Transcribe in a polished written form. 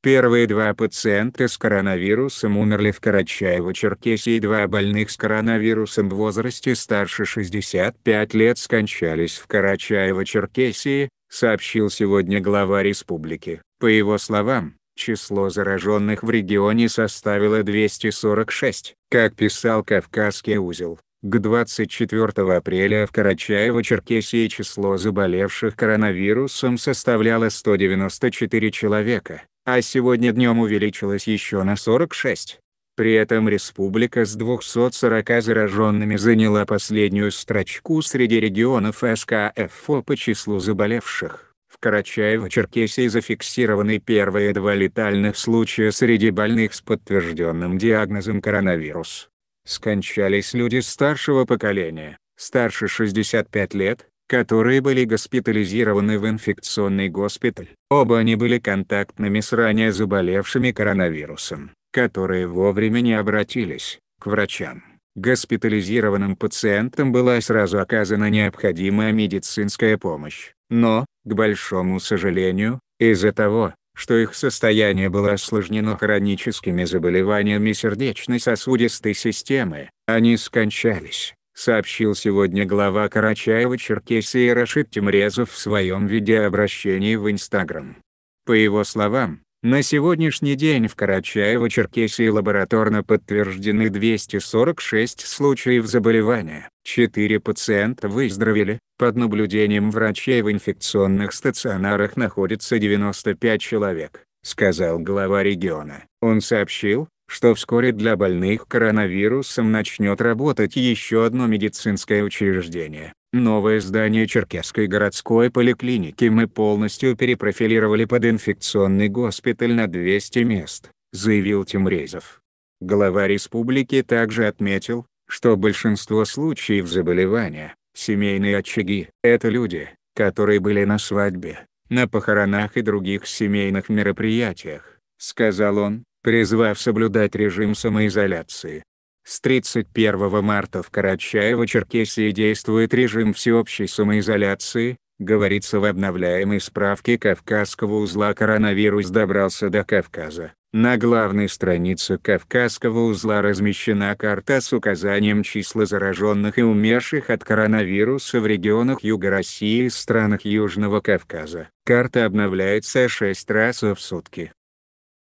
Первые два пациента с коронавирусом умерли в Карачаево-Черкесии. Два больных с коронавирусом в возрасте старше 65 лет скончались в Карачаево-Черкесии, сообщил сегодня глава республики. По его словам, число зараженных в регионе составило 246. Как писал «Кавказский узел», к 24 апреля в Карачаево-Черкесии число заболевших коронавирусом составляло 194 человека, а сегодня днем увеличилось еще на 46. При этом республика с 240 зараженными заняла последнюю строчку среди регионов СКФО по числу заболевших. В Карачаево-Черкесии зафиксированы первые два летальных случая среди больных с подтвержденным диагнозом коронавирус. Скончались люди старшего поколения, старше 65 лет, которые были госпитализированы в инфекционный госпиталь. Оба они были контактными с ранее заболевшими коронавирусом, которые вовремя не обратились к врачам. Госпитализированным пациентам была сразу оказана необходимая медицинская помощь, но, к большому сожалению, из-за того, что их состояние было осложнено хроническими заболеваниями сердечно-сосудистой системы, они скончались, сообщил сегодня глава Карачаево-Черкесии Рашид Тимрезов в своем видеообращении в Instagram. По его словам, на сегодняшний день в Карачаево-Черкесии лабораторно подтверждены 246 случаев заболевания. 4 пациента выздоровели. Под наблюдением врачей в инфекционных стационарах находится 95 человек, сказал глава региона. Он сообщил, что вскоре для больных коронавирусом начнет работать еще одно медицинское учреждение. Новое здание Черкесской городской поликлиники мы полностью перепрофилировали под инфекционный госпиталь на 200 мест, заявил Тимрезов. Глава республики также отметил, что большинство случаев заболевания – семейные очаги. Это люди, которые были на свадьбе, на похоронах и других семейных мероприятиях, сказал он, призвав соблюдать режим самоизоляции. С 31 марта в Карачаево-Черкесии действует режим всеобщей самоизоляции, говорится в обновляемой справке Кавказского узла. Коронавирус добрался до Кавказа. На главной странице Кавказского узла размещена карта с указанием числа зараженных и умерших от коронавируса в регионах Юга России и странах Южного Кавказа. Карта обновляется 6 раз в сутки.